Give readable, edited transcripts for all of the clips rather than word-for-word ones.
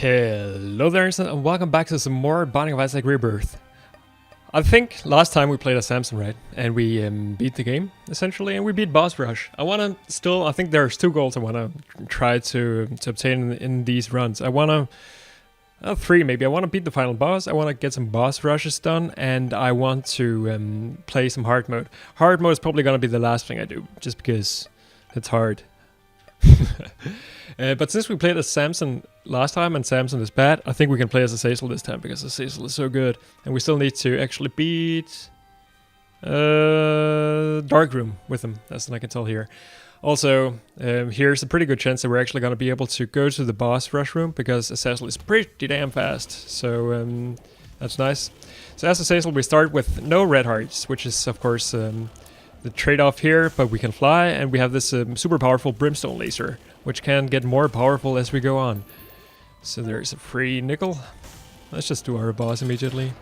Hello there, and welcome back to some more Binding of Isaac Rebirth. I think last time we played as Samson, right? And we beat the game, essentially, and we beat Boss Rush. I think there's two goals I want to try to obtain in these runs. I want to, three maybe. I want to beat the final boss, I want to get some boss rushes done, and I want to play some hard mode. Hard mode is probably going to be the last thing I do, just because it's hard. But since we played as Samson last time and Samson is bad, I think we can play as Azazel this time because Azazel is so good. And we still need to actually beat Darkroom with him, as I can tell here. Also, here's a pretty good chance that we're actually going to be able to go to the boss rush room because Azazel is pretty damn fast. So that's nice. So as Azazel, we start with no red hearts, which is of course the trade-off here, but we can fly, and we have this super powerful brimstone laser, which can get more powerful as we go on. So there's a free nickel. Let's just do our boss immediately.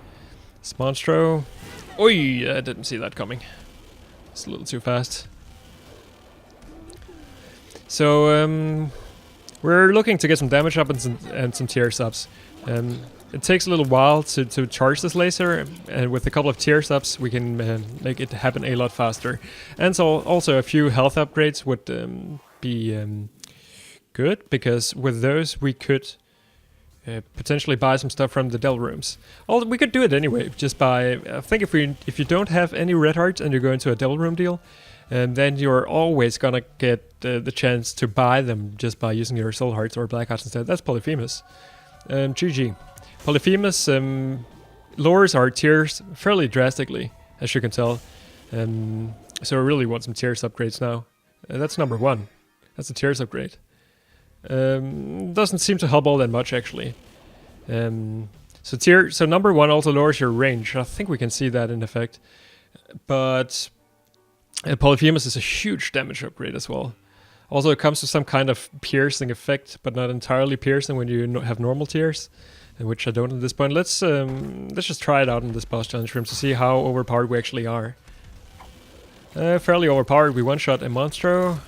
Monstro. Oi, I didn't see that coming. It's a little too fast. So we're looking to get some damage up and some tears ups. It takes a little while to charge this laser, and with a couple of tears ups we can make it happen a lot faster. And so also a few health upgrades would be good, because with those we could potentially buy some stuff from the Del rooms. Although we could do it anyway, just by I think if you don't have any red hearts and you go into a Del room deal, then you're always gonna get the chance to buy them just by using your soul hearts or black hearts instead. That's Polyphemus. GG. Polyphemus lowers our tears fairly drastically, as you can tell. So I really want some tears upgrades now. That's number one. That's a tears upgrade. Doesn't seem to help all that much, actually. So number one also lowers your range. I think we can see that in effect. But Polyphemus is a huge damage upgrade as well. Also, it comes to some kind of piercing effect, but not entirely piercing when you have normal tears, which I don't at this point. Let's just try it out in this boss challenge room to see how overpowered we actually are. Fairly overpowered. We one-shot a Monstro,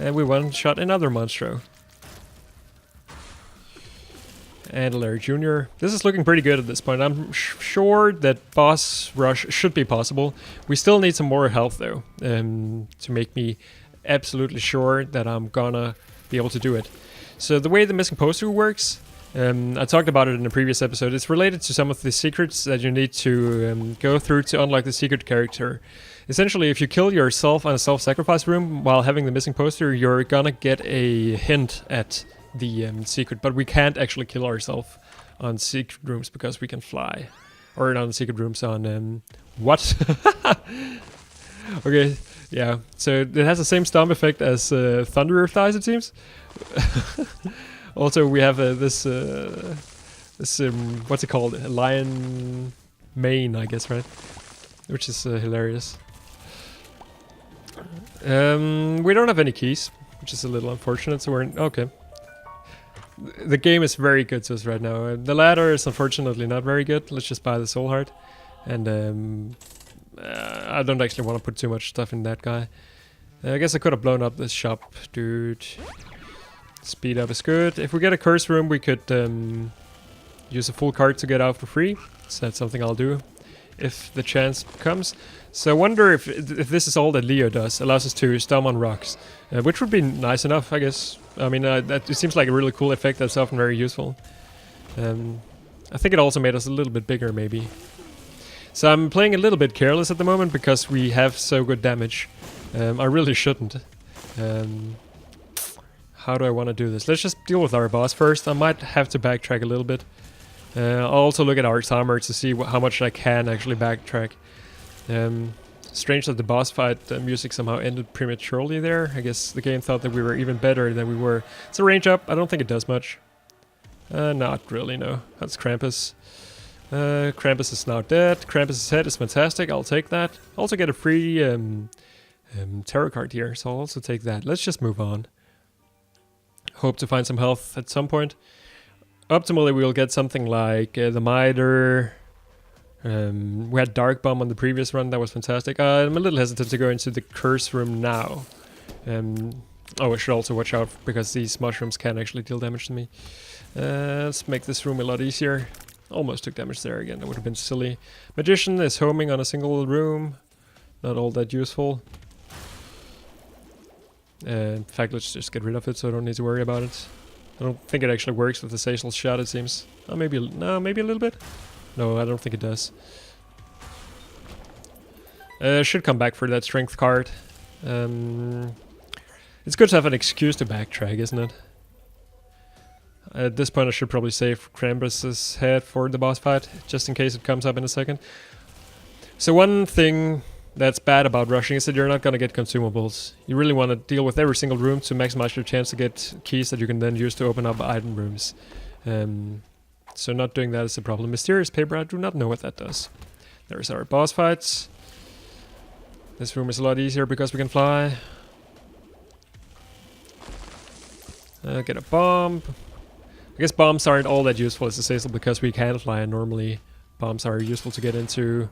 and we one-shot another Monstro. And a Larry Jr. This is looking pretty good at this point. I'm sure that boss rush should be possible. We still need some more health though, to make me absolutely sure that I'm gonna be able to do it. So the way the missing poster works, I talked about it in a previous episode. It's related to some of the secrets that you need to go through to unlock the secret character. Essentially, if you kill yourself on a self-sacrifice room while having the missing poster, you're gonna get a hint at the secret, but we can't actually kill ourselves on secret rooms because we can fly. Or not on secret rooms, on what? Okay, yeah, so it has the same stomp effect as Thunder Earth Dice, it seems. Also, we have this what's it called? A lion mane, I guess, right? Which is hilarious. We don't have any keys, which is a little unfortunate, so we're okay. The game is very good to us right now. The ladder is unfortunately not very good. Let's just buy the soul heart. And I don't actually want to put too much stuff in that guy. I guess I could have blown up this shop, dude. Speed up is good. If we get a curse room, we could use a full card to get out for free. So that's something I'll do if the chance comes. So I wonder if this is all that Leo does. Allows us to stomp on rocks, which would be nice enough, I guess. I mean, it seems like a really cool effect that's often very useful. I think it also made us a little bit bigger, maybe. So I'm playing a little bit careless at the moment because we have so good damage. I really shouldn't. How do I want to do this? Let's just deal with our boss first. I might have to backtrack a little bit. I'll also look at our timer to see how much I can actually backtrack. Strange that the boss fight music somehow ended prematurely there. I guess the game thought that we were even better than we were. It's a range up. I don't think it does much. Not really, no. That's Krampus. Krampus is now dead. Krampus' head is fantastic. I'll take that. Also get a free tarot card here, so I'll also take that. Let's just move on. Hope to find some health at some point. Optimally, we'll get something like the Miter. We had Dark Bomb on the previous run. That was fantastic. I'm a little hesitant to go into the curse room now. Oh, I should also watch out because these mushrooms can actually deal damage to me. Let's make this room a lot easier. Almost took damage there again, that would have been silly. Magician is homing on a single room. Not all that useful. In fact, let's just get rid of it so I don't need to worry about it. I don't think it actually works with the Sacial Shot, it seems. Oh, maybe a little bit? No, I don't think it does. Should come back for that strength card. It's good to have an excuse to backtrack, isn't it? At this point I should probably save Krampus's head for the boss fight, just in case it comes up in a second. So one thing that's bad about rushing is that you're not gonna get consumables. You really want to deal with every single room to maximize your chance to get keys that you can then use to open up item rooms. So not doing that is a problem. Mysterious paper, I do not know what that does. There's our boss fights. This room is a lot easier because we can fly. Get a bomb. I guess bombs aren't all that useful as a Sacial because we can fly, and normally bombs are useful to get into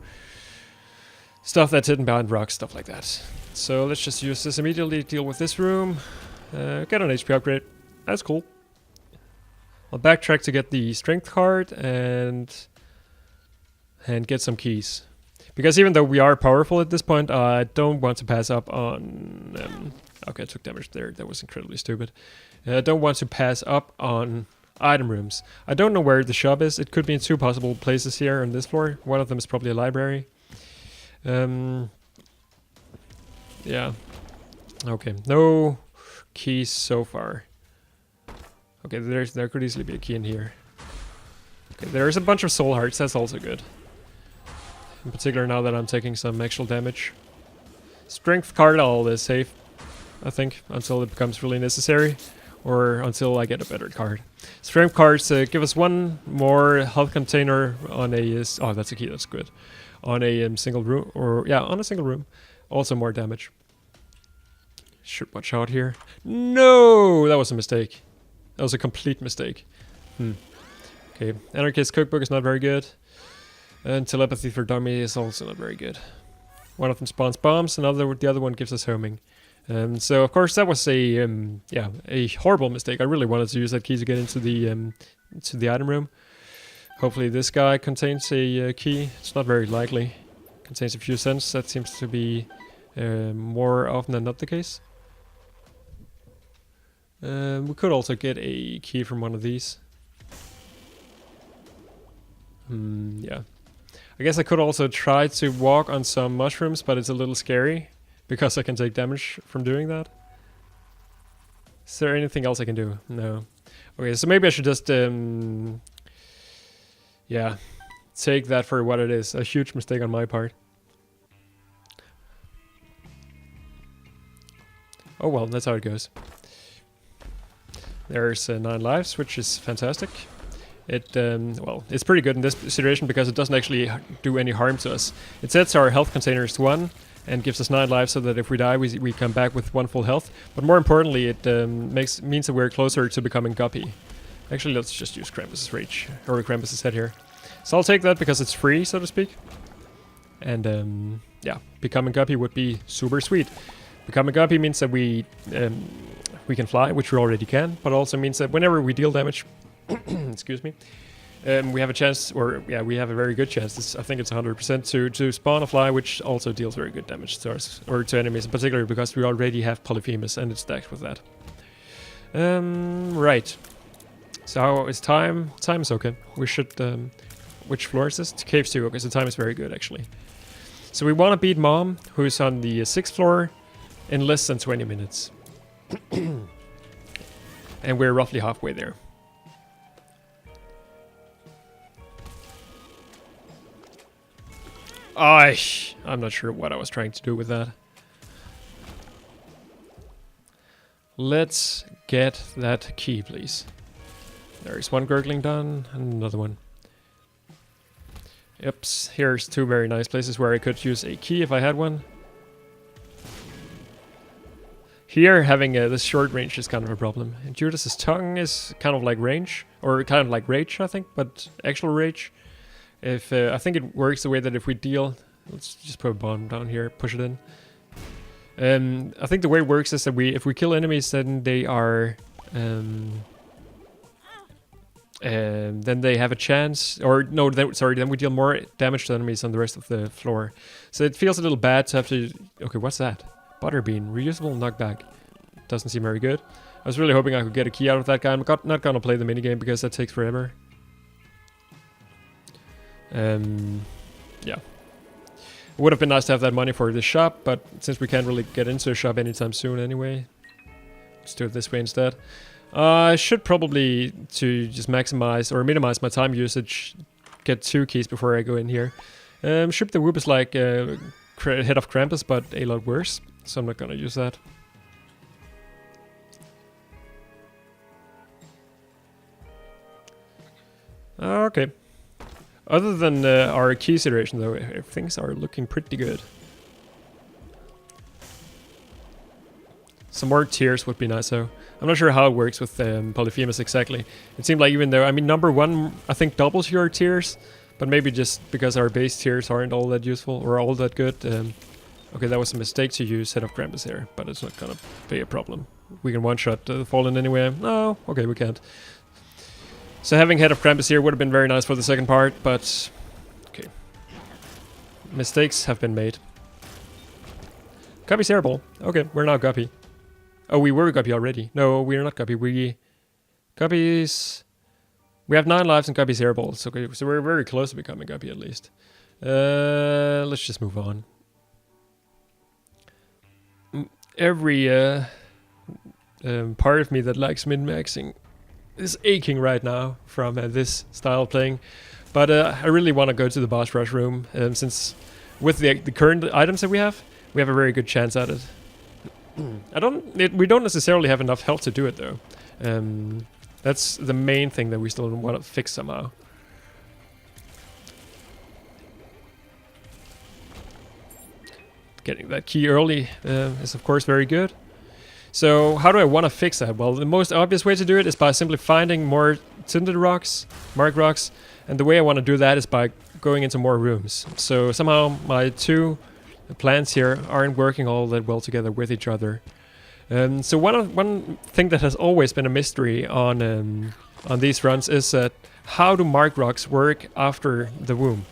stuff that's hidden behind rocks, stuff like that. So let's just use this immediately to deal with this room. Get an HP upgrade. That's cool. I'll backtrack to get the strength card and get some keys. Because even though we are powerful at this point, I don't want to pass up on... okay, I took damage there. That was incredibly stupid. I don't want to pass up on item rooms. I don't know where the shop is. It could be in two possible places here on this floor. One of them is probably a library. Yeah. Okay, no keys so far. Okay, there could easily be a key in here. Okay, there's a bunch of soul hearts. That's also good. In particular now that I'm taking some actual damage. Strength card I'll save, I think, until it becomes really necessary. Or until I get a better card. Strength cards give us one more health container on a... oh, that's a key, that's good. On a single room, or yeah, on a single room. Also more damage. Should watch out here. No! That was a mistake. That was a complete mistake. Okay, Anarchist Cookbook is not very good. And Telepathy for Dummy is also not very good. One of them spawns bombs, the other one gives us homing. So of course that was a horrible mistake. I really wanted to use that key to get into the item room. Hopefully this guy contains a key. It's not very likely. Contains a few cents. That seems to be more often than not the case. We could also get a key from one of these. Yeah. I guess I could also try to walk on some mushrooms, but it's a little scary. Because I can take damage from doing that. Is there anything else I can do? No. Okay, so maybe I should just, yeah, take that for what it is. A huge mistake on my part. Oh well, that's how it goes. There's 9 lives, which is fantastic. It, well, it's pretty good in this situation because it doesn't actually do any harm to us. It sets our health containers to 1. And gives us 9 lives so that if we die, we come back with 1 full health. But more importantly, it means that we're closer to becoming Guppy. Actually, let's just use Krampus's Rage, or Krampus's Head here. So I'll take that because it's free, so to speak. And yeah, becoming Guppy would be super sweet. Becoming Guppy means that we can fly, which we already can, but also means that whenever we deal damage, excuse me, we have a chance, or yeah, we have a very good chance. I think it's 100% to spawn a fly, which also deals very good damage to us, or to enemies in particular, because we already have Polyphemus and it's stacked with that. Right. So how is time? Time is okay. We should. Which floor is this? It's Cave 2. Okay, so time is very good actually. So we want to beat Mom, who's on the 6th floor, in less than 20 minutes, and we're roughly halfway there. I'm not sure what I was trying to do with that. Let's get that key, please. There's one gurgling done, and another one. Yep, here's 2 very nice places where I could use a key if I had one. Here, having this short range is kind of a problem. And Judas's tongue is kind of like range, or kind of like rage, I think, but actual rage. If I think it works the way that if we deal, let's just put a bomb down here, push it in. I think the way it works is that if we kill enemies, then they are And then they have a chance, or no, then we deal more damage to enemies on the rest of the floor. So it feels a little bad to have to... Okay, what's that? Butterbean, reusable knockback. Doesn't seem very good. I was really hoping I could get a key out of that guy. I'm not gonna play the minigame because that takes forever. Yeah. It would have been nice to have that money for this shop, but since we can't really get into a shop anytime soon anyway, let's do it this way instead. I should probably, to just maximize or minimize my time usage, get 2 keys before I go in here. Ship the Whoop is like Head of Krampus, but a lot worse, so I'm not gonna use that. Okay. Other than our key situation though, things are looking pretty good. Some more tiers would be nice though. I'm not sure how it works with Polyphemus exactly. It seemed like even though, I mean, number 1 I think doubles your tiers, but maybe just because our base tiers aren't all that useful or all that good. Okay, that was a mistake to use Head of Krampus here, but it's not gonna be a problem. We can one-shot the Fallen anyway. No, okay, we can't. So having Head of Krampus here would have been very nice for the second part, but... Okay. Mistakes have been made. Guppy's Hairball. Okay, we're now Guppy. Oh, we were Guppy already. No, we're not Guppy. Guppy's... We have 9 lives and Guppy's Hairballs. Okay, so we're very close to becoming Guppy at least. Let's just move on. Every part of me that likes min-maxing is aching right now from this style of playing. But I really want to go to the boss rush room, since with the current items that we have a very good chance at it. We don't necessarily have enough health to do it though. That's the main thing that we still want to fix somehow. Getting that key early is of course very good. So how do I want to fix that? Well, the most obvious way to do it is by simply finding more tinted rocks, mark rocks, and the way I want to do that is by going into more rooms. So somehow my 2 plants here aren't working all that well together with each other. So one thing that has always been a mystery on these runs is that how do mark rocks work after the womb?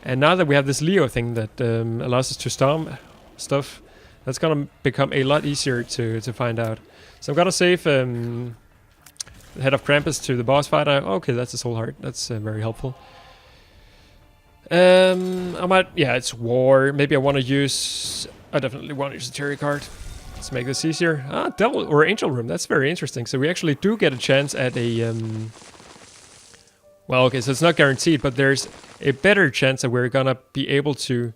And now that we have this Leo thing that allows us to stomp stuff, that's gonna become a lot easier to find out. So I'm gonna save the Head of Krampus to the boss fight. Okay, that's a soul heart. That's very helpful. I might... Yeah, it's war. Maybe I want to use... I definitely want to use the Terry card. Let's make this easier. Devil or Angel Room. That's very interesting. So we actually do get a chance at a... Well, okay, so it's not guaranteed, but there's a better chance that we're gonna be able to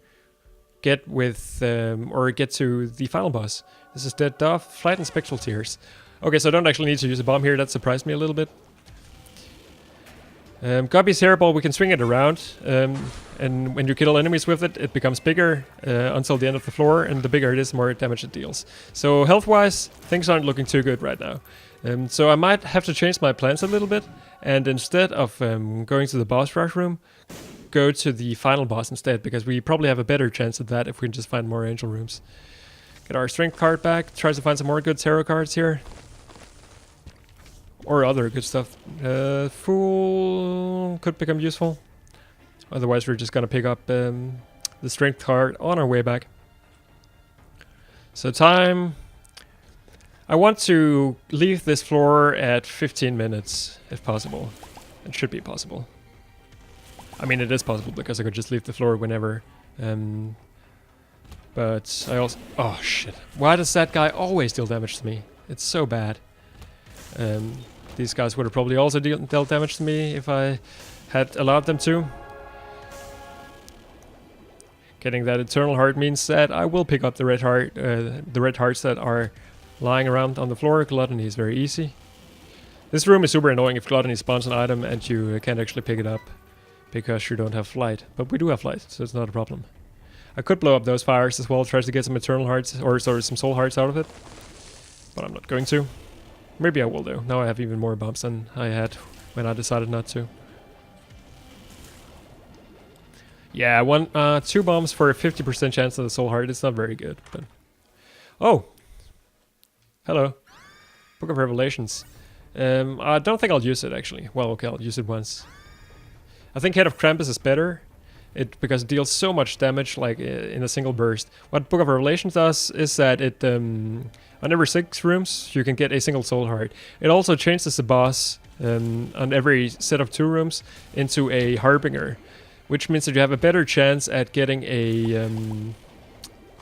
get with... or get to the final boss. This is Dead Dove, Flight and Spectral Tears. Okay, so I don't actually need to use a bomb here. That surprised me a little bit. Guppy's Hairball, we can swing it around, and when you kill enemies with it, it becomes bigger until the end of the floor, and the bigger it is, the more damage it deals. So health-wise, things aren't looking too good right now. So I might have to change my plans a little bit, and instead of going to the boss rush room, go to the final boss instead, because we probably have a better chance at that if we can just find more angel rooms. Get our strength card back, try to find some more good tarot cards here. Or other good stuff. Fool could become useful. Otherwise we're just gonna pick up the strength card on our way back. So time... I want to leave this floor at 15 minutes, if possible. It should be possible. I mean, it is possible because I could just leave the floor whenever. But I also... Oh, shit. Why does that guy always deal damage to me? It's so bad. These guys would have probably also dealt damage to me if I had allowed them to. Getting that Eternal Heart means that I will pick up the red heart, the red hearts that are lying around on the floor. Gluttony is very easy. This room is super annoying if Gluttony spawns an item and you can't actually pick it up because you don't have flight. But we do have flight, so it's not a problem. I could blow up those fires as well, try to get some Eternal Hearts, or sorry, some Soul Hearts out of it. But I'm not going to. Maybe I will though. Now I have even more bombs than I had when I decided not to. Yeah, 2 bombs for a 50% chance of the Soul Heart. It's not very good, but... Oh! Hello. Book of Revelations. I don't think I'll use it actually. Well, okay, I'll use it once. I think Head of Krampus is better. Because it deals so much damage like in a single burst. What Book of Revelation does is that it on every 6 rooms you can get a single soul heart. It also changes the boss on every set of 2 rooms into a harbinger, which means that you have a better chance at getting a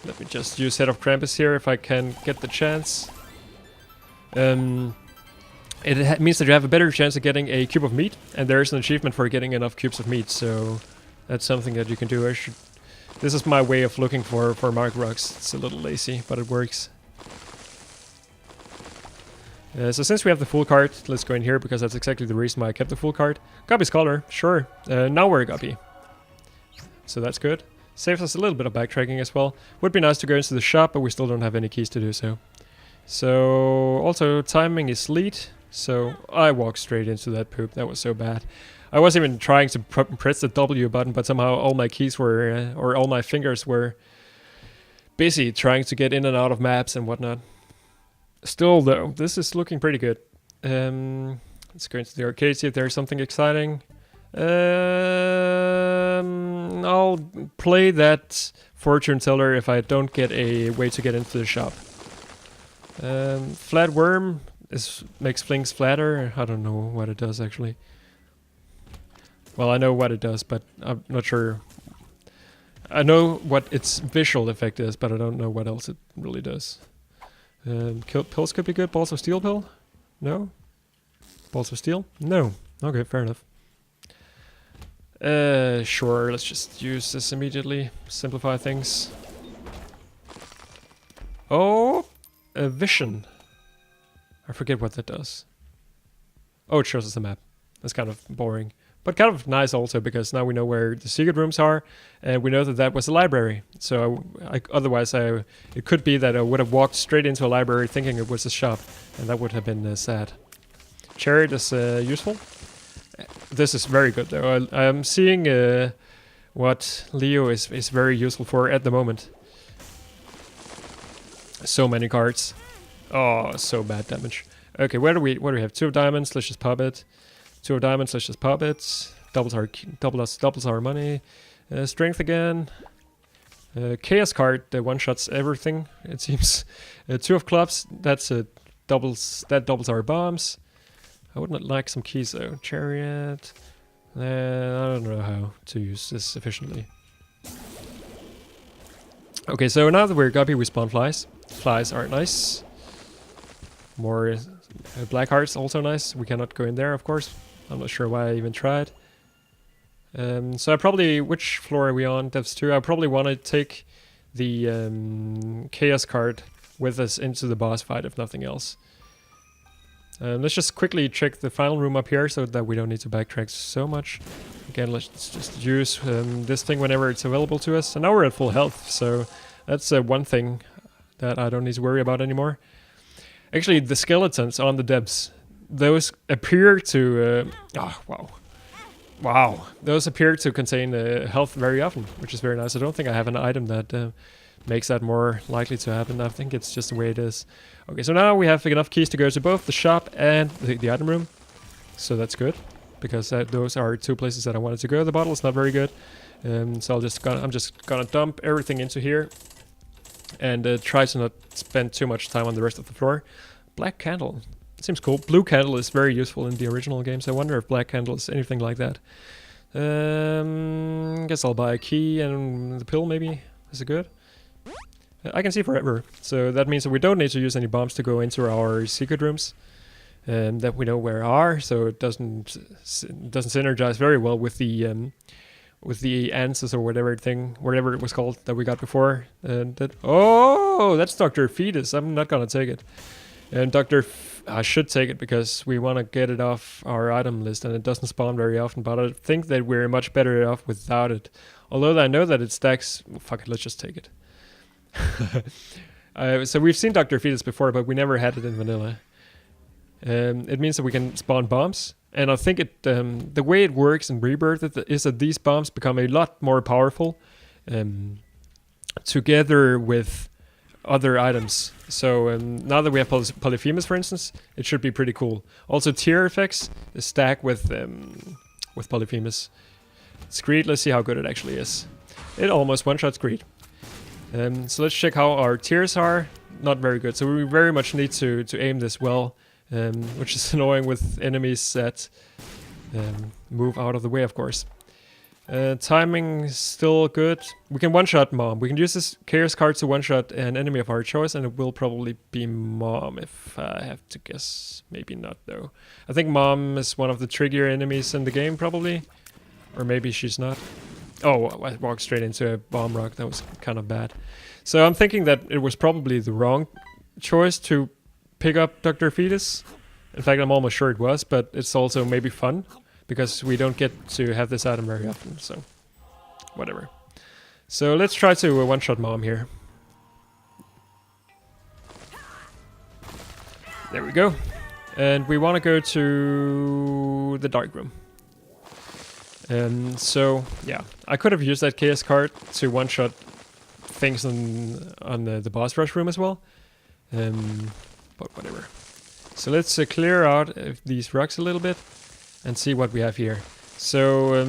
let me just use Head of Krampus here if I can get the chance. It means that you have a better chance of getting a cube of meat, and there's an achievement for getting enough cubes of meat, so that's something that you can do. This is my way of looking for mark rocks. It's a little lazy, but it works. So since we have the full card, let's go in here because that's exactly the reason why I kept the full card. Guppy Scholar, sure. Now we're a Guppy. So that's good. Saves us a little bit of backtracking as well. Would be nice to go into the shop, but we still don't have any keys to do so. So also timing is lead. So I walked straight into that poop. That was so bad. I wasn't even trying to press the W button, but somehow all my keys were, or all my fingers were busy trying to get in and out of maps and whatnot. Still though, this is looking pretty good. Let's go into the arcade, see if there's something exciting. I'll play that fortune teller if I don't get a way to get into the shop. Flat worm makes things flatter. I don't know what it does actually. Well, I know what it does, but I'm not sure. I know what its visual effect is, but I don't know what else it really does. Pills could be good. Balls of Steel pill? No? Balls of Steel? No. Okay, fair enough. Sure, let's just use this immediately. Simplify things. Oh! A vision. I forget what that does. Oh, it shows us a map. That's kind of boring. But kind of nice also, because now we know where the secret rooms are, and we know that that was a library. So otherwise it could be that I would have walked straight into a library thinking it was a shop, and that would have been sad. Chariot is useful. This is very good though. I'm seeing what Leo is very useful for at the moment. So many cards. Oh, so bad damage. Okay, what do we have? 2 of diamonds, let's just pop it. 2 of diamonds, let's just pop it. Doubles our money. Strength again. Chaos card, the one-shots everything, it seems. 2 of clubs, that doubles our bombs. I would not like some keys though. Chariot. I don't know how to use this efficiently. Okay, so now that we're Guppy, we spawn flies. Flies are nice. More black hearts, also nice. We cannot go in there, of course. I'm not sure why I even tried. So I probably... Which floor are we on? Depths 2. I probably want to take the Chaos card with us into the boss fight, if nothing else. Let's just quickly check the final room up here so that we don't need to backtrack so much. Again, let's just use this thing whenever it's available to us. And now we're at full health, so that's one thing that I don't need to worry about anymore. Actually, the skeletons on the depths, those appear to... Wow. Those appear to contain health very often, which is very nice. I don't think I have an item that makes that more likely to happen. I think it's just the way it is. Okay, so now we have enough keys to go to both the shop and the item room. So that's good, because those are 2 places that I wanted to go. The bottle is not very good. So I'm just gonna dump everything into here. And try to not spend too much time on the rest of the floor. Black candle. It seems cool. Blue candle is very useful in the original games. I wonder if black candle is anything like that. Guess I'll buy a key and the pill maybe. Is it good? I can see forever. So that means that we don't need to use any bombs to go into our secret rooms. That we know where are. So it doesn't synergize very well with the answers or whatever it was called that we got before. And that's Dr. Fetus. I'm not gonna take it. And I should take it because we want to get it off our item list, and it doesn't spawn very often. But I think that we're much better off without it. Although I know that it stacks. Fuck it, let's just take it. So we've seen Dr. Fetus before, but we never had it in vanilla. It means that we can spawn bombs. And I think the way it works in Rebirth is that these bombs become a lot more powerful together with other items. So now that we have Polyphemus, for instance, it should be pretty cool. Also, tier effects is stacked with Polyphemus. Screed, let's see how good it actually is. It almost one-shots Screed. So let's check how our tiers are. Not very good. So we very much need to aim this well, which is annoying with enemies that move out of the way, of course. Timing still good. We can one-shot Mom. We can use this Chaos card to one-shot an enemy of our choice, and it will probably be Mom, if I have to guess. Maybe not, though. I think Mom is one of the trickier enemies in the game, probably. Or maybe she's not. Oh, I walked straight into a bomb rock. That was kind of bad. So I'm thinking that it was probably the wrong choice to pick up Dr. Fetus. In fact, I'm almost sure it was, but it's also maybe fun, because we don't get to have this item very often, so whatever. So let's try to one-shot Mom here. There we go. And we want to go to the dark room. So yeah, I could have used that Chaos card to one-shot things on the boss rush room as well. But whatever. So let's clear out these rocks a little bit and see what we have here. So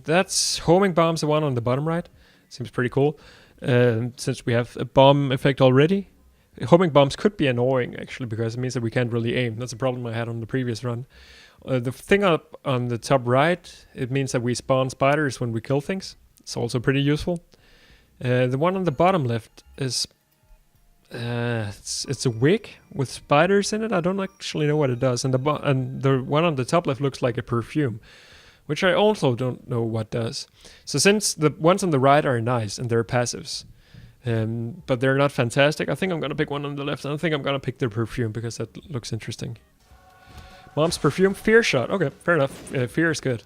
that's homing bombs, the one on the bottom right. Seems pretty cool. Since we have a bomb effect already. Homing bombs could be annoying actually, because it means that we can't really aim. That's a problem I had on the previous run. The thing up on the top right, it means that we spawn spiders when we kill things. It's also pretty useful. The one on the bottom left is it's a wig with spiders in it. I don't actually know what it does. And the one on the top left looks like a perfume, which I also don't know what does. So since the ones on the right are nice and they're passives, but they're not fantastic, I think I'm gonna pick one on the left. And I think I'm gonna pick the perfume because that looks interesting. Mom's perfume, fear shot. Okay, fair enough. Fear is good.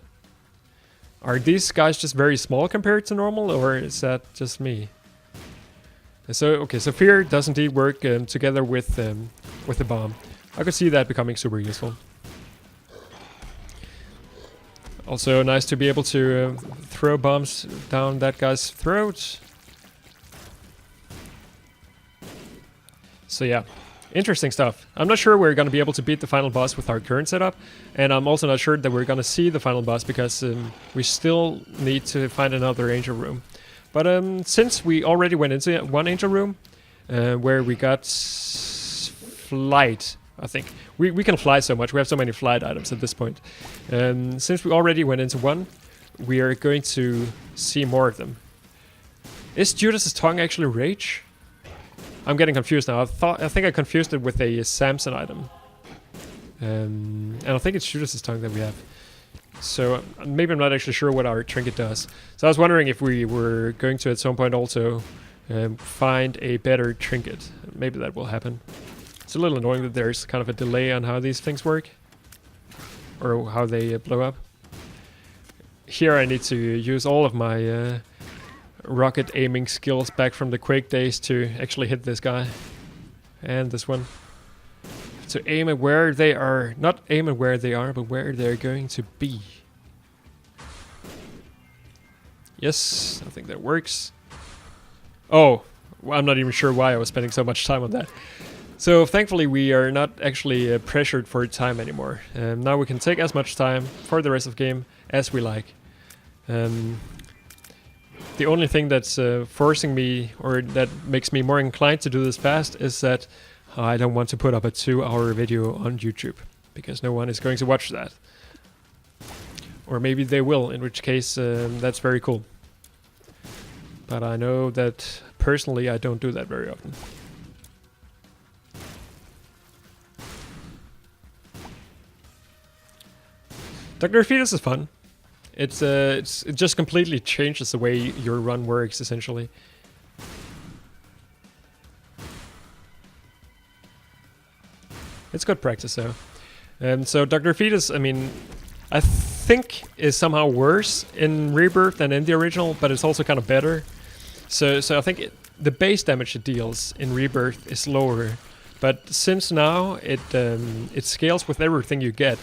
Are these guys just very small compared to normal, or is that just me? So okay, so fear does indeed work together with the bomb. I could see that becoming super useful. Also nice to be able to throw bombs down that guy's throat. So yeah. Interesting stuff. I'm not sure we're going to be able to beat the final boss with our current setup, and I'm also not sure that we're going to see the final boss because we still need to find another angel room. But since we already went into one angel room where we got flight, I think. We can fly so much. We have so many flight items at this point. Since we already went into one, we are going to see more of them. Is Judas's tongue actually rage? I'm getting confused now. I think I confused it with a Samson item. And I think it's Judas's tongue that we have. So maybe I'm not actually sure what our trinket does. So I was wondering if we were going to at some point also find a better trinket. Maybe that will happen. It's a little annoying that there's kind of a delay on how these things work. Or how they blow up. Here I need to use all of my rocket aiming skills back from the Quake days to actually hit this guy. And this one. To aim at where they are. Not aim at where they are, but where they're going to be. Yes, I think that works. Oh, well, I'm not even sure why I was spending so much time on that. So thankfully we are not actually pressured for time anymore. Now we can take as much time for the rest of the game as we like. The only thing that's forcing me, or that makes me more inclined to do this fast, is that I don't want to put up a 2-hour video on YouTube, because no one is going to watch that. Or maybe they will, in which case that's very cool. But I know that personally I don't do that very often. Dr. Fetus is fun. It just completely changes the way your run works, essentially. It's good practice, though. So Dr. Fetus, I mean, I think is somehow worse in Rebirth than in the original, but it's also kind of better. So I think the base damage it deals in Rebirth is lower, but since now it scales with everything you get.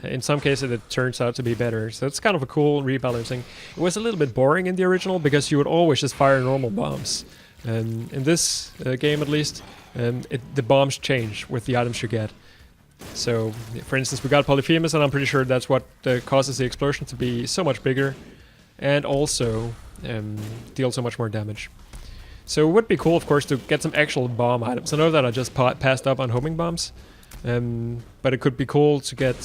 In some cases it turns out to be better, so it's kind of a cool rebalancing. It was a little bit boring in the original because you would always just fire normal bombs. In this game at least, the bombs change with the items you get. So, for instance, we got Polyphemus, and I'm pretty sure that's what causes the explosion to be so much bigger, and also deal so much more damage. So it would be cool, of course, to get some actual bomb items. I know that I just passed up on homing bombs, but it could be cool to get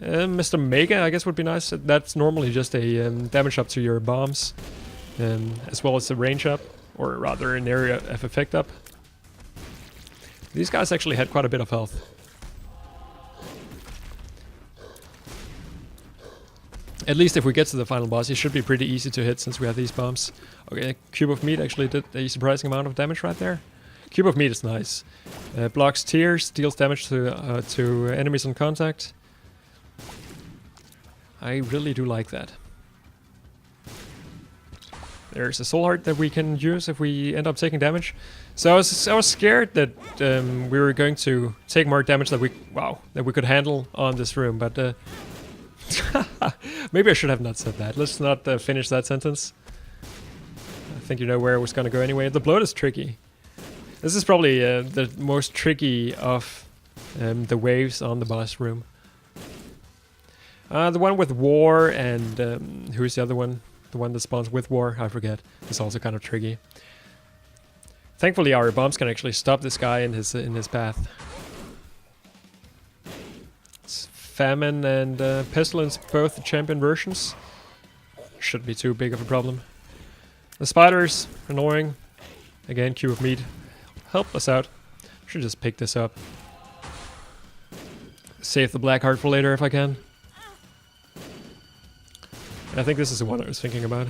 Mr. Mega, I guess would be nice. That's normally just a damage up to your bombs, as well as a range up, or rather an area of effect up. These guys actually had quite a bit of health. At least if we get to the final boss, it should be pretty easy to hit since we have these bombs. Okay, Cube of Meat actually did a surprising amount of damage right there. Cube of Meat is nice. Blocks tears, deals damage to enemies on contact. I really do like that. There's a soul heart that we can use if we end up taking damage. So I was scared that we were going to take more damage that we could handle on this room, but maybe I should have not said that. Let's not finish that sentence. I think you know where it was gonna go anyway. The bloat is tricky. This is probably the most tricky of the waves on the boss room. The one with war and who's the other one? The one that spawns with war, I forget. It's also kind of tricky. Thankfully, our bombs can actually stop this guy in his path. It's Famine and Pestilence, both the champion versions. Shouldn't be too big of a problem. The spiders, annoying. Again, Cube of Meat. Help us out. Should just pick this up. Save the black heart for later if I can. I think this is the one I was thinking about.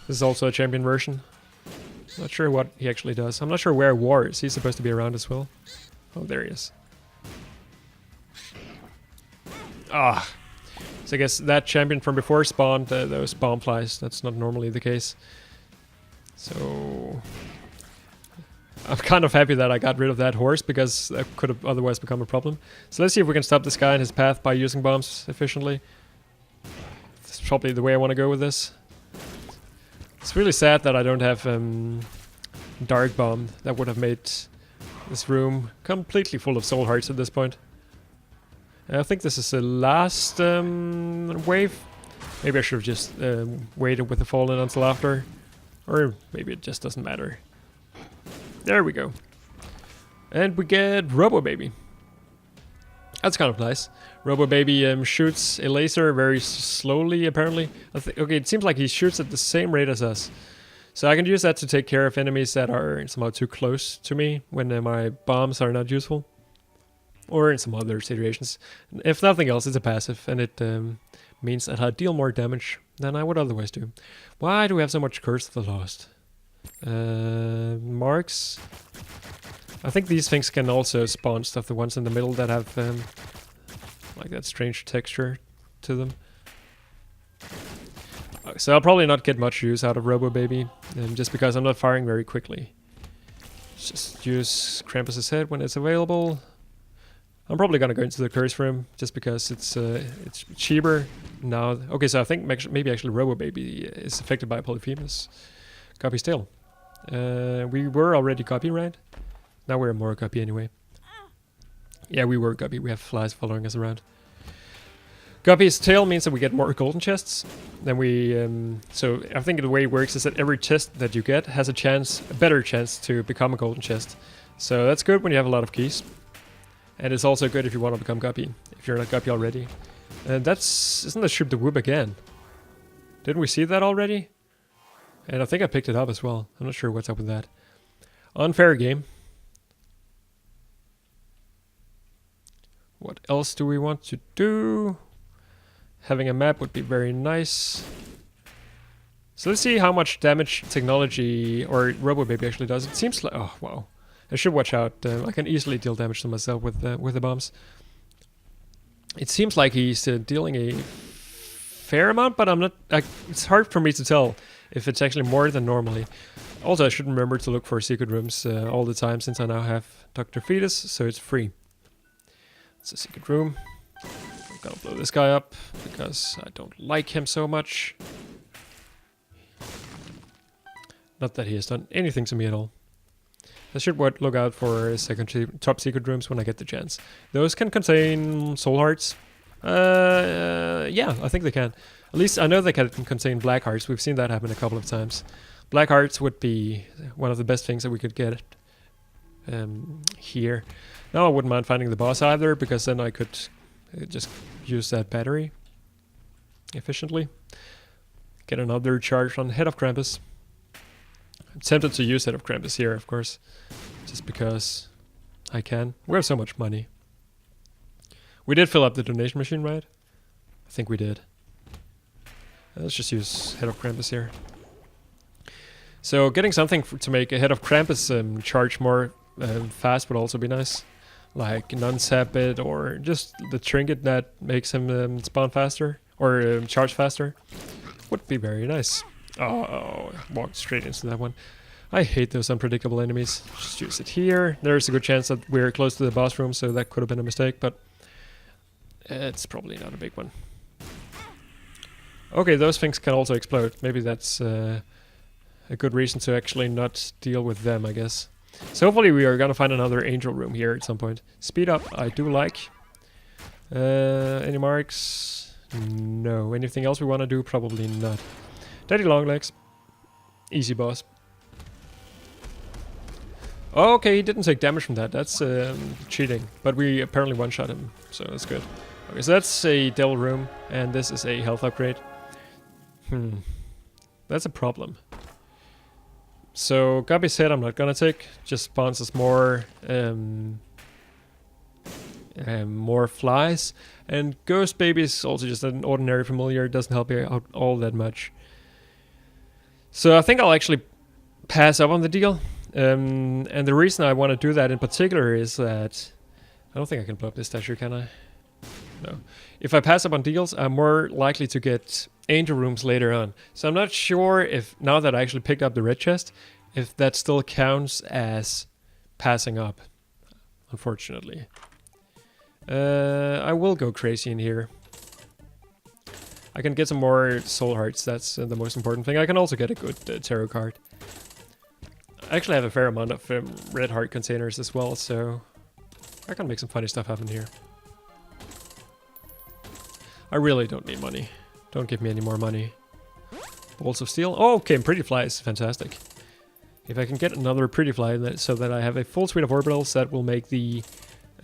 This is also a champion version. Not sure what he actually does. I'm not sure where War is. He's supposed to be around as well. Oh, there he is. Ah. So I guess that champion from before spawned those bomb flies. That's not normally the case. So I'm kind of happy that I got rid of that horse, because that could have otherwise become a problem. So let's see if we can stop this guy in his path by using bombs efficiently. That's probably the way I want to go with this. It's really sad that I don't have Dark Bomb. That would have made this room completely full of soul hearts at this point. I think this is the last wave. Maybe I should have just waited with the Fallen until after. Or maybe it just doesn't matter. There we go. And we get Robo Baby. That's kind of nice. Robo Baby shoots a laser very slowly, apparently. Okay, it seems like he shoots at the same rate as us. So I can use that to take care of enemies that are somehow too close to me when my bombs are not useful. Or in some other situations. If nothing else, it's a passive, and it means that I deal more damage than I would otherwise do. Why do we have so much Curse of the Lost? Marks. I think these things can also spawn stuff, the ones in the middle that have like that strange texture to them. So I'll probably not get much use out of Robo Baby, just because I'm not firing very quickly. Just use Krampus's head when it's available. I'm probably gonna go into the curse room just because it's cheaper now. Okay, so I think maybe actually Robo Baby is affected by Polyphemus. Copy still. We were already copy, right? Now we're more copy anyway. Yeah, we were copy. We have flies following us around. Guppy's tail means that we get more golden chests. Then we so I think the way it works is that every chest that you get has a better chance to become a golden chest. So that's good when you have a lot of keys. And it's also good if you want to become Guppy, if you're not Guppy already. And isn't the Ship the Whoop again? Didn't we see that already? And I think I picked it up as well. I'm not sure what's up with that. Unfair game. What else do we want to do? Having a map would be very nice. So let's see how much damage technology or Robo Baby actually does. It seems like, oh wow. I should watch out. I can easily deal damage to myself with the bombs. It seems like he's dealing a fair amount, but I'm not. It's hard for me to tell if it's actually more than normally. Also, I should remember to look for secret rooms all the time since I now have Dr. Fetus, so it's free. It's a secret room. I'm gonna blow this guy up because I don't like him so much. Not that he has done anything to me at all. I should look out for top secret rooms when I get the chance. Those can contain soul hearts. Yeah, I think they can. At least I know they can contain black hearts. We've seen that happen a couple of times. Black hearts would be one of the best things that we could get here. Now I wouldn't mind finding the boss either, because then I could just use that battery efficiently. Get another charge on Head of Krampus. I'm tempted to use Head of Krampus here, of course, just because I can. We have so much money. We did fill up the donation machine, right? I think we did. Let's just use Head of Krampus here. So getting something to make a Head of Krampus charge more fast would also be nice. Like non-sap it, or just the trinket that makes him spawn faster, or charge faster. Would be very nice. Oh, walked straight into that one. I hate those unpredictable enemies. Just use it here. There's a good chance that we're close to the boss room, so that could have been a mistake, but it's probably not a big one. Okay, those things can also explode. Maybe that's a good reason to actually not deal with them, I guess. So hopefully we are gonna find another angel room here at some point. Speed up, I do like. Any marks? No. Anything else we want to do? Probably not. Daddy Longlegs. Easy boss. Okay, he didn't take damage from that. That's cheating. But we apparently one-shot him, so that's good. Okay, so that's a devil room, and this is a health upgrade. That's a problem. So Guppy's head I'm not gonna take. Just spawns us more more flies. And Ghost Baby is also just an ordinary familiar. Doesn't help you out all that much. So I think I'll actually pass up on the deal. And the reason I want to do that in particular is that I don't think I can blow up this statue, can I? No. If I pass up on deals, I'm more likely to get angel rooms later on. So I'm not sure if, now that I actually picked up the red chest, if that still counts as passing up, unfortunately. I will go crazy in here. I can get some more soul hearts, that's the most important thing. I can also get a good tarot card. I actually have a fair amount of red heart containers as well, so I can make some funny stuff happen here. I really don't need money. Don't give me any more money. Bolts of steel. Oh, okay, pretty fly is fantastic. If I can get another pretty fly so that I have a full suite of orbitals, that will make the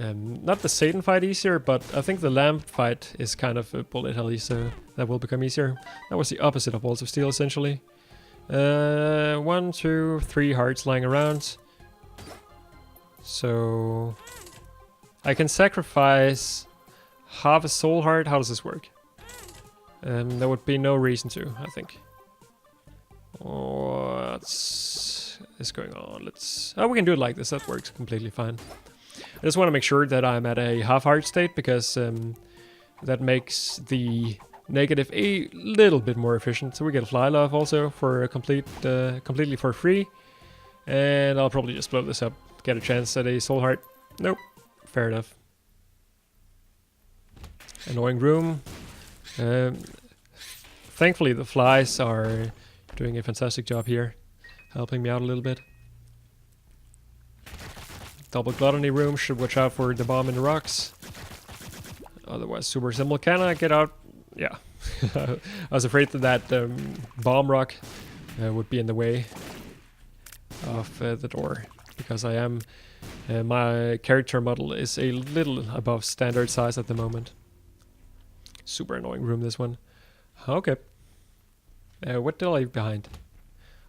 not the Satan fight easier, but I think the lamb fight is kind of a bullet helly, so that will become easier. That was the opposite of Bolts of Steel, essentially. 1, 2, 3 hearts lying around. So I can sacrifice half a soul heart. How does this work? There would be no reason to, I think. What's going on? Oh, we can do it like this. That works completely fine. I just want to make sure that I'm at a half heart state, because that makes the negative a little bit more efficient. So we get a fly love also for a completely for free. And I'll probably just blow this up. Get a chance at a soul heart. Nope. Fair enough. Annoying room. Thankfully the flies are doing a fantastic job here, helping me out a little bit. Double gluttony room, should watch out for the bomb in the rocks. Otherwise super simple. Can I get out? Yeah. I was afraid that bomb rock would be in the way of the door, because I am my character model is a little above standard size at the moment. Super annoying room, this one. Okay. What did I leave behind?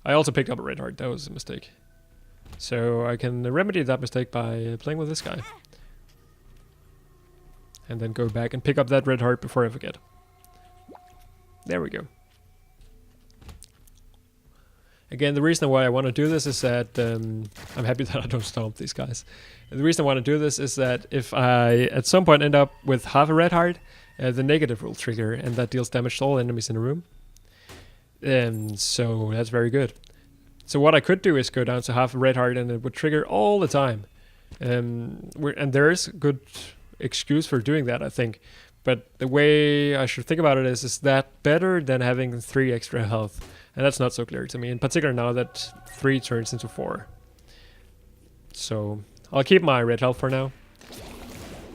I also picked up a red heart. That was a mistake. So I can remedy that mistake by playing with this guy. And then go back and pick up that red heart before I forget. There we go. Again, the reason why I want to do this is that I'm happy that I don't stomp these guys. And the reason I want to do this is that if I at some point end up with half a red heart, the negative will trigger, and that deals damage to all enemies in the room. So that's very good. So what I could do is go down to half a red heart, and it would trigger all the time. And there is a good excuse for doing that, I think. But the way I should think about it is that better than having 3 extra health? And that's not so clear to me, in particular now that 3 turns into 4. So I'll keep my red health for now.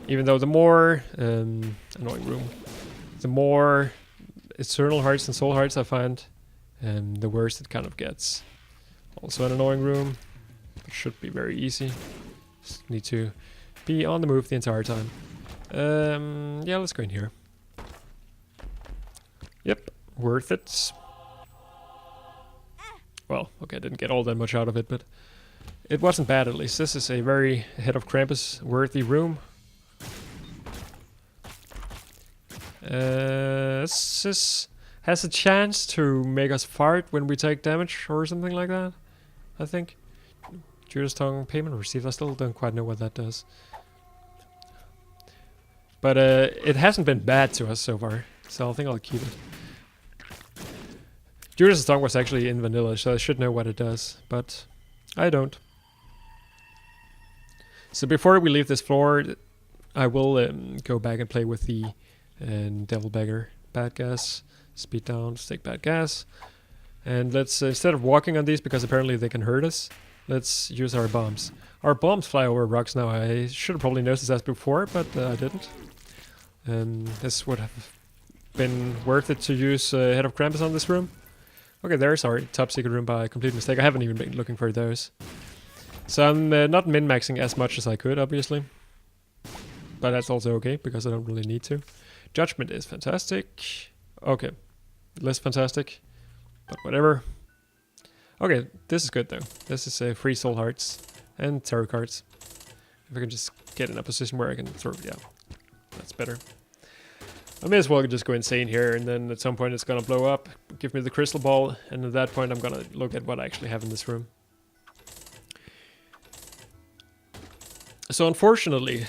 Even though the more annoying room, the more eternal hearts and soul hearts I find, the worse it kind of gets. Also an annoying room, but should be very easy. Just need to be on the move the entire time. Yeah, let's go in here. Yep, worth it. Well, okay, I didn't get all that much out of it, but it wasn't bad at least. This is a very Head of Krampus worthy room. This has a chance to make us fart when we take damage or something like that, I think. Judas Tongue payment received. I still don't quite know what that does. But it hasn't been bad to us so far, so I think I'll keep it. Judas' Tongue was actually in vanilla, so I should know what it does, but I don't. So before we leave this floor, I will go back and play with the Devil Beggar. Bad gas, speed down, take bad gas. And let's, instead of walking on these, because apparently they can hurt us, let's use our bombs. Our bombs fly over rocks now. I should have probably noticed that before, but I didn't. This would have been worth it to use Head of Krampus on this room. Okay, there's our top secret room by complete mistake. I haven't even been looking for those. So I'm not min-maxing as much as I could, obviously. But that's also okay, because I don't really need to. Judgment is fantastic. Okay, less fantastic, but whatever. Okay, this is good though. This is free soul hearts and tarot cards. If I can just get in a position where I can throw, yeah, that's better. I may as well just go insane here, and then at some point it's gonna blow up, give me the crystal ball, and at that point I'm gonna look at what I actually have in this room. So unfortunately,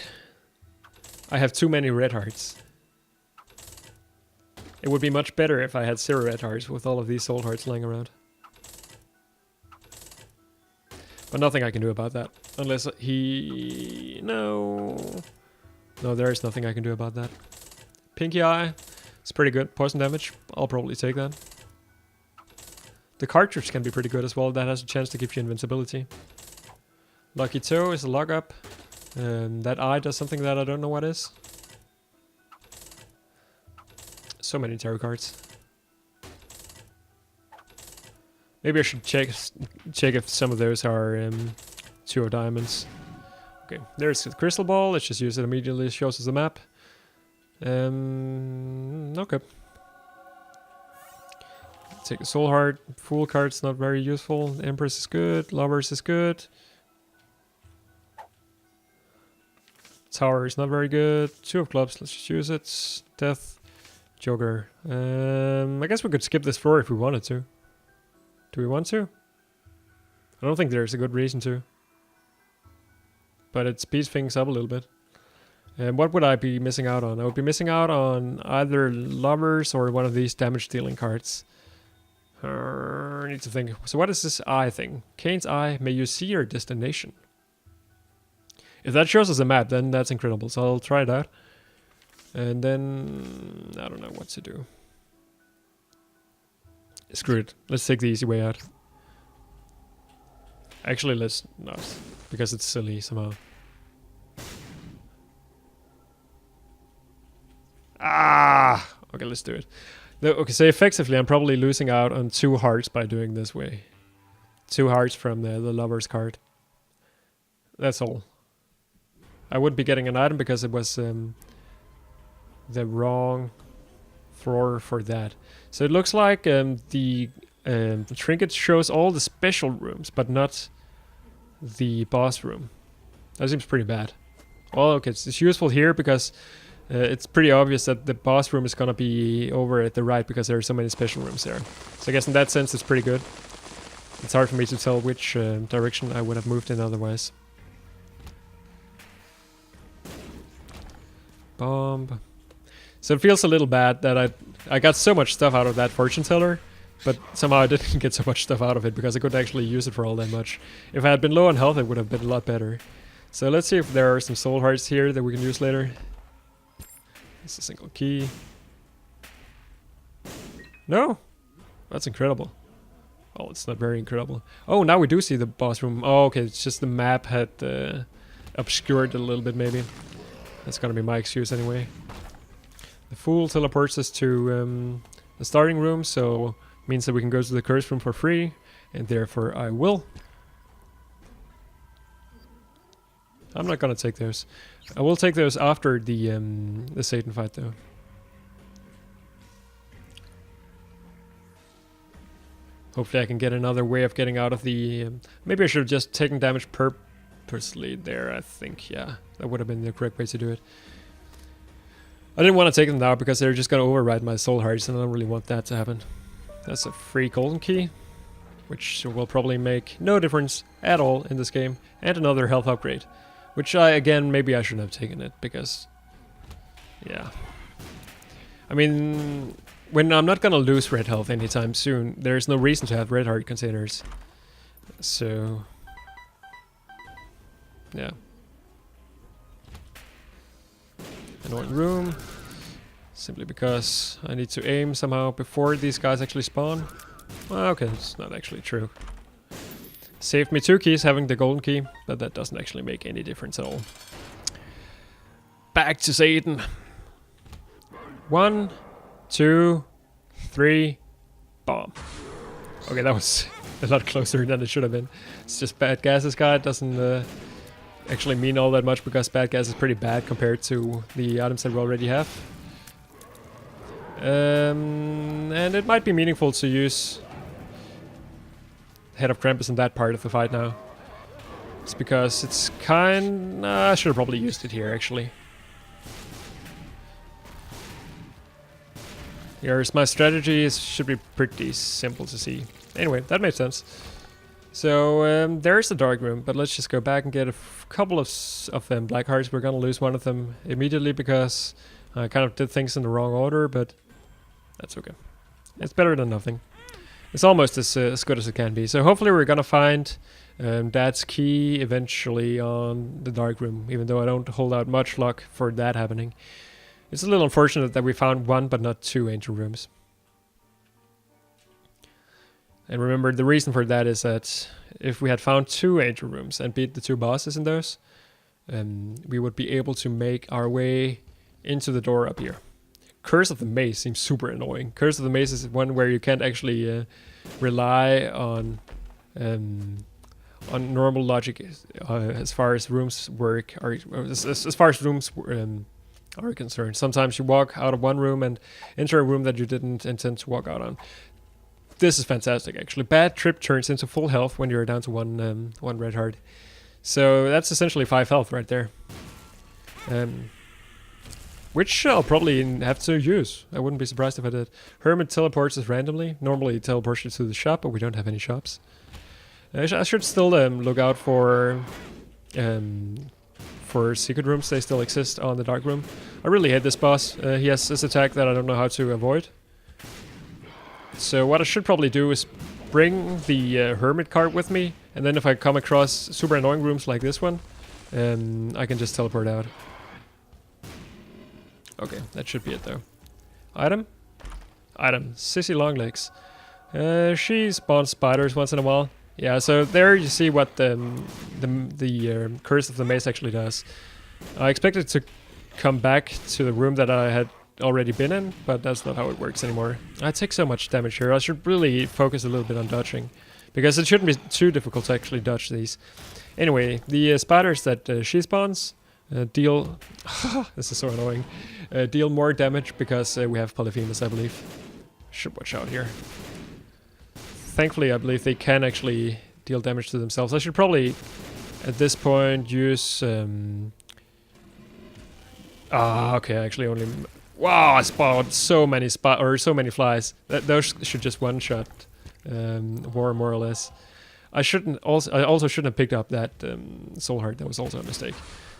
I have too many red hearts. It would be much better if I had 0 red hearts with all of these soul hearts lying around. But nothing I can do about that. Unless he... No, there is nothing I can do about that. Pinky Eye. It's pretty good. Poison damage. I'll probably take that. The cartridge can be pretty good as well. That has a chance to give you invincibility. Lucky Toe is a lockup. That eye does something that I don't know what is. So many tarot cards. Maybe I should check if some of those are 2 of diamonds. Okay, there's the crystal ball. Let's just use it immediately. It shows us the map. Okay. Take a soul heart. Fool card's not very useful. Empress is good. Lovers is good. Tower is not very good. 2 of clubs. Let's just use it. Death. Joker. I guess we could skip this floor if we wanted to. Do we want to? I don't think there's a good reason to. But it speeds things up a little bit. And what would I be missing out on? I would be missing out on either lovers or one of these damage dealing cards. I need to think. So what is this eye thing? Cain's Eye, may you see your destination. If that shows us a map, then that's incredible. So I'll try that. And then I don't know what to do. Screw it. Let's take the easy way out. Actually, let's not, because it's silly somehow. Ah! Okay, let's do it. Okay, so effectively I'm probably losing out on 2 hearts by doing this way. 2 hearts from the lover's card. That's all. I wouldn't be getting an item because it was the wrong floor for that. So it looks like the trinket shows all the special rooms, but not the boss room. That seems pretty bad. Well, okay, it's useful here because it's pretty obvious that the boss room is gonna be over at the right because there are so many special rooms there. So I guess in that sense it's pretty good. It's hard for me to tell which direction I would have moved in otherwise. Bomb. So it feels a little bad that I got so much stuff out of that fortune teller, but somehow I didn't get so much stuff out of it because I couldn't actually use it for all that much. If I had been low on health, it would have been a lot better. So let's see if there are some soul hearts here that we can use later. It's a single key. No? That's incredible. Well, it's not very incredible. Oh, now we do see the boss room. Oh, okay, it's just the map had obscured it a little bit, maybe. That's gonna be my excuse anyway. The Fool teleports us to the starting room, so means that we can go to the curse room for free, and therefore I will. I'm not gonna take those. I will take those after the Satan fight, though. Hopefully I can get another way of getting out of the... maybe I should have just taken damage purposely there, I think. Yeah, that would have been the correct way to do it. I didn't want to take them now because they're just going to override my soul hearts, and I don't really want that to happen. That's a free golden key, which will probably make no difference at all in this game. And another health upgrade, which again, maybe I shouldn't have taken it because... yeah. I mean... when I'm not gonna lose red health anytime soon, there's no reason to have red heart containers. So... yeah. Annoying room. Simply because I need to aim somehow before these guys actually spawn. Well, okay, it's not actually true. Saved me 2 keys having the golden key, but that doesn't actually make any difference at all. Back to Satan. 1, 2, 3, bomb. Okay, that was a lot closer than it should have been. It's just bad gases guy. It doesn't actually mean all that much because bad gas is pretty bad compared to the items that we already have. And it might be meaningful to use Head of Krampus in that part of the fight now. It's because it's I should have probably used it here actually. Here's my strategy. It should be pretty simple to see. Anyway, that made sense. So there's the dark room, but let's just go back and get a couple of them black hearts. We're gonna lose one of them immediately because I kind of did things in the wrong order, but that's okay. It's better than nothing. It's almost as good as it can be. So hopefully we're gonna find Dad's key eventually on the dark room, even though I don't hold out much luck for that happening. It's a little unfortunate that we found 1 but not 2 ancient rooms. And remember, the reason for that is that if we had found 2 ancient rooms and beat the 2 bosses in those, we would be able to make our way into the door up here. Curse of the Maze seems super annoying. Curse of the Maze is one where you can't actually rely on normal logic as far as rooms work, or as far as rooms are concerned. Sometimes you walk out of one room and enter a room that you didn't intend to walk out on. This is fantastic, actually. Bad trip turns into full health when you're down to one red heart. So that's essentially 5 health right there. Which I'll probably have to use. I wouldn't be surprised if I did. Hermit teleports us randomly. Normally it teleports you to the shop, but we don't have any shops. I should still look out for secret rooms. They still exist on the dark room. I really hate this boss. He has this attack that I don't know how to avoid. So what I should probably do is bring the hermit card with me, and then if I come across super annoying rooms like this one, I can just teleport out. Okay, that should be it though. Item? Item. Sissy Longlegs. She spawns spiders once in a while. Yeah, so there you see what the Curse of the Maze actually does. I expected to come back to the room that I had already been in, but that's not how it works anymore. I take so much damage here. I should really focus a little bit on dodging, because it shouldn't be too difficult to actually dodge these. Anyway, the spiders that she spawns deal... this is so annoying. Deal more damage because we have Polyphemus, I believe. Should watch out here. Thankfully, I believe they can actually deal damage to themselves. I should probably, at this point, use... okay, actually only... Wow, I spawned so many flies. Those should just one-shot more or less. I also shouldn't have picked up that soul heart. That was also a mistake.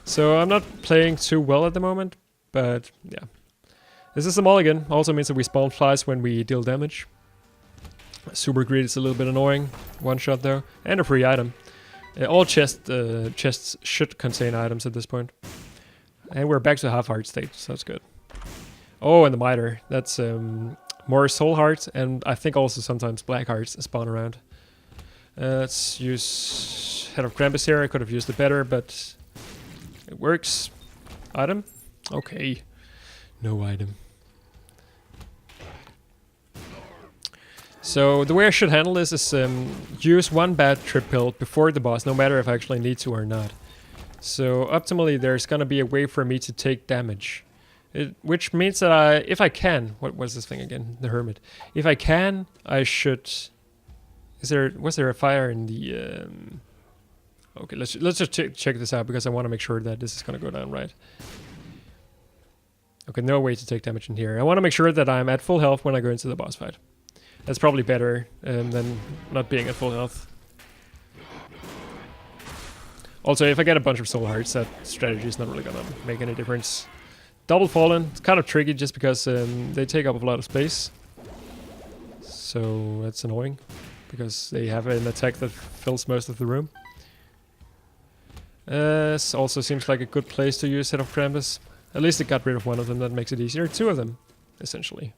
So I'm not playing too well at the moment, but yeah. This is a mulligan. Also means that we spawn flies when we deal damage. Super greed is a little bit annoying. One shot though, and a free item. All chests should contain items at this point. And we're back to half heart state, so that's good. Oh, and the miter. That's more soul hearts, and I think also sometimes black hearts spawn around. Let's use Head of Krampus here. I could have used it better, but it works. Item? Okay. No item. So the way I should handle this is use one bad trip pill before the boss, no matter if I actually need to or not. So optimally, there's gonna be a way for me to take damage. Which means that if I can, what was this thing again? The Hermit. If I can, I should. Was there a fire in the? Okay, let's just check this out because I want to make sure that this is gonna go down right. Okay, no way to take damage in here. I want to make sure that I'm at full health when I go into the boss fight. That's probably better than not being at full health. Also, if I get a bunch of soul hearts, that strategy is not really gonna make any difference. Double Fallen, it's kind of tricky just because they take up a lot of space. So that's annoying, because they have an attack that fills most of the room. This also seems like a good place to use Head of Krampus. At least it got rid of one of them, that makes it easier. Two of them, essentially.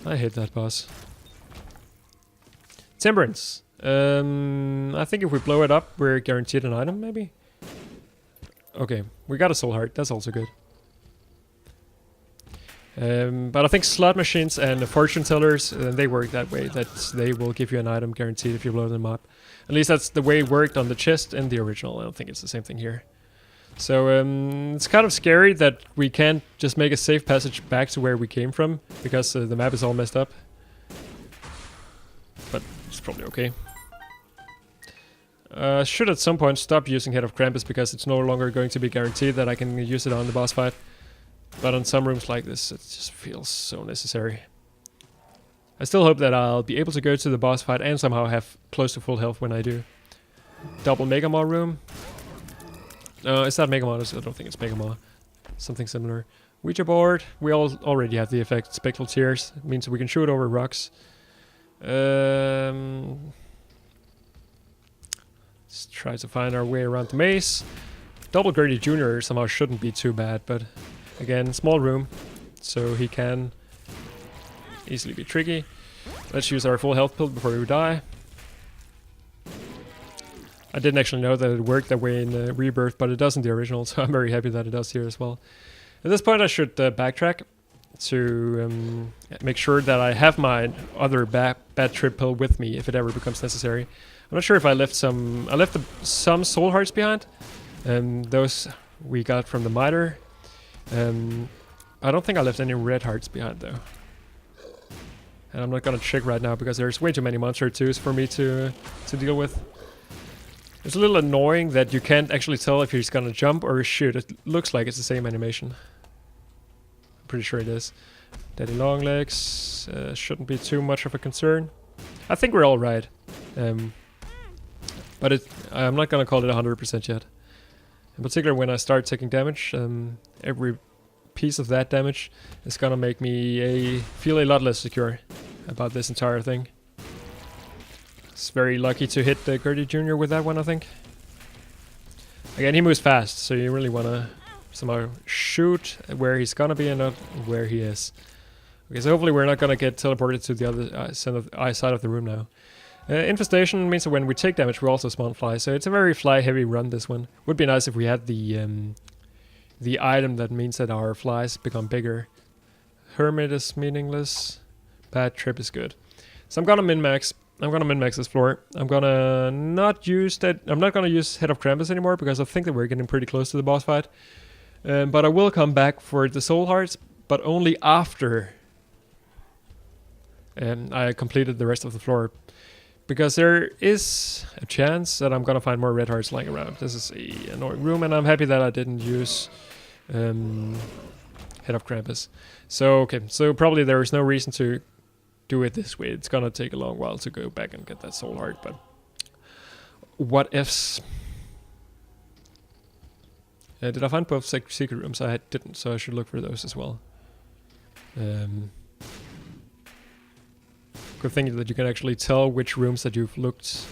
I hate that boss. Temperance. I think if we blow it up, we're guaranteed an item, maybe? Okay, we got a soul heart, that's also good. But I think slot machines and the fortune tellers, they work that way, that they will give you an item guaranteed if you blow them up. At least that's the way it worked on the chest in the original. I don't think it's the same thing here. So it's kind of scary that we can't just make a safe passage back to where we came from, because the map is all messed up. But it's probably okay. Should at some point stop using Head of Krampus because it's no longer going to be guaranteed that I can use it on the boss fight. But on some rooms like this, it just feels so necessary. I still hope that I'll be able to go to the boss fight and somehow have close to full health when I do. Double Mega Maw room. Is that Mega Maw? I don't think it's Mega Maw. Something similar. Ouija board. We already have the effect. Spectral Tears. It means we can shoot over rocks. Let's try to find our way around the maze. Double Gertie Jr. somehow shouldn't be too bad, but again, small room, so he can easily be tricky. Let's use our full health pill before we die. I didn't actually know that it worked that way in Rebirth, but it does in the original, so I'm very happy that it does here as well. At this point I should backtrack to make sure that I have my other bad trip pill with me if it ever becomes necessary. I'm not sure if I left some... I left some soul hearts behind. Those we got from the miter. I don't think I left any red hearts behind though. And I'm not gonna check right now because there's way too many monster twos for me to deal with. It's a little annoying that you can't actually tell if he's gonna jump or shoot. It looks like it's the same animation. I'm pretty sure it is. Daddy Longlegs shouldn't be too much of a concern. I think we're all right. But I'm not gonna call it 100% yet. In particular, when I start taking damage, every piece of that damage is gonna make me feel a lot less secure about this entire thing. It's very lucky to hit the Gertie Jr. with that one, I think. Again, he moves fast, so you really wanna somehow shoot where he's gonna be and not where he is. Okay, so hopefully we're not gonna get teleported to the other side of the room now. Infestation means that when we take damage we also spawn flies, so it's a very fly heavy run, this one. Would be nice if we had the item that means that our flies become bigger. Hermit is meaningless. Bad trip is good. So I'm gonna min-max. I'm gonna min-max this floor. I'm gonna not use that. I'm not gonna use Head of Krampus anymore because I think that we're getting pretty close to the boss fight. But I will come back for the soul hearts, but only after I completed the rest of the floor. Because there is a chance that I'm gonna find more red hearts lying around. This is an annoying room, and I'm happy that I didn't use Head of Krampus. So, okay, so probably there is no reason to do it this way. It's gonna take a long while to go back and get that soul heart, but what ifs? Did I find both secret rooms? I didn't, so I should look for those as well. Good thing that you can actually tell which rooms that you've looked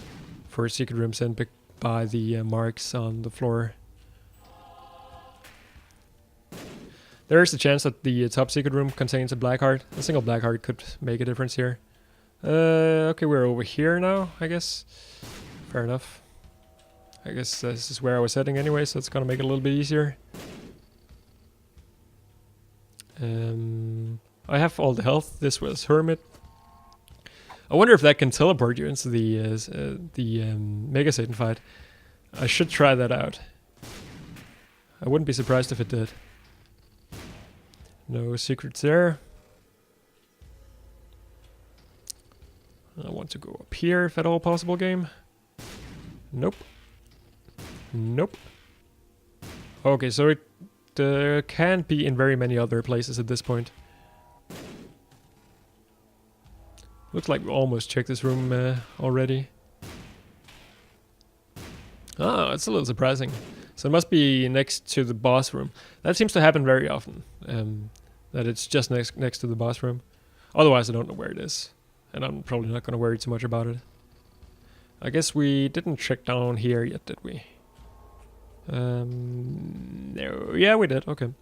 for secret rooms in by the marks on the floor. There is a chance that the top secret room contains a black heart. A single black heart could make a difference here. Okay, we're over here now, I guess. Fair enough. I guess this is where I was heading anyway, so it's gonna make it a little bit easier. I have all the health. This was Hermit. I wonder if that can teleport you into the Mega Satan fight. I should try that out. I wouldn't be surprised if it did. No secrets there. I want to go up here if at all possible, game. Nope. Nope. Okay, so it can't be in very many other places at this point. Looks like we almost checked this room already. Oh, it's a little surprising. So it must be next to the boss room. That seems to happen very often. That it's just next to the boss room. Otherwise, I don't know where it is. And I'm probably not going to worry too much about it. I guess we didn't check down here yet, did we? No. Yeah, we did. Okay.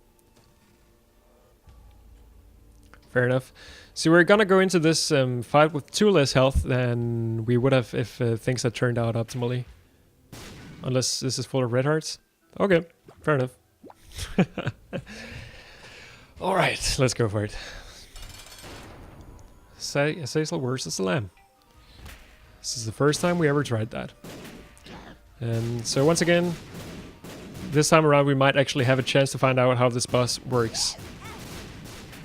Fair enough. So we're gonna go into this fight with 2 less health than we would have if things had turned out optimally. Unless this is full of red hearts. Okay, fair enough. Alright, let's go for it. Azazel versus the Lamb. This is the first time we ever tried that. So once again, this time around we might actually have a chance to find out how this boss works.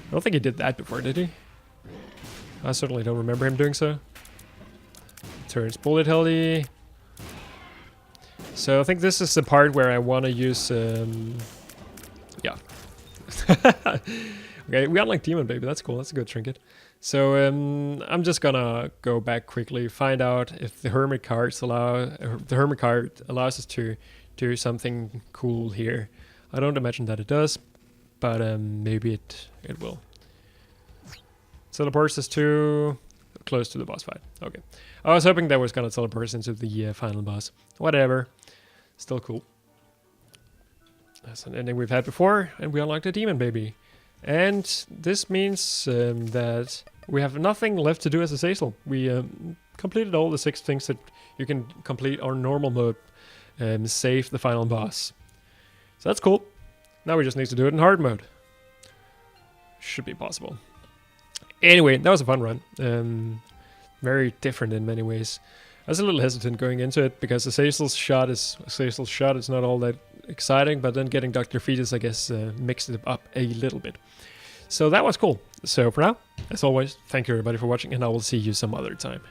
I don't think he did that before, did he? I certainly don't remember him doing so. Turns bullet healthy. So I think this is the part where I want to use... yeah. Okay, we got like Demon Baby. That's cool. That's a good trinket. So I'm just gonna go back quickly, find out if the Hermit cards the Hermit card allows us to do something cool here. I don't imagine that it does, but maybe it will. Teleports us to close to the boss fight. Okay, I was hoping that was gonna teleport us into the final boss. Whatever, still cool. That's an ending we've had before, and we unlocked a Demon Baby. And this means that we have nothing left to do as Azazel. We completed all the 6 things that you can complete on normal mode and save the final boss. So that's cool. Now we just need to do it in hard mode. Should be possible. Anyway, that was a fun run. Very different in many ways. I was a little hesitant going into it because Azazel's shot is not all that exciting, but then getting Dr. Fetus, I guess, mixed it up a little bit. So that was cool. So for now, as always, thank you everybody for watching, and I will see you some other time.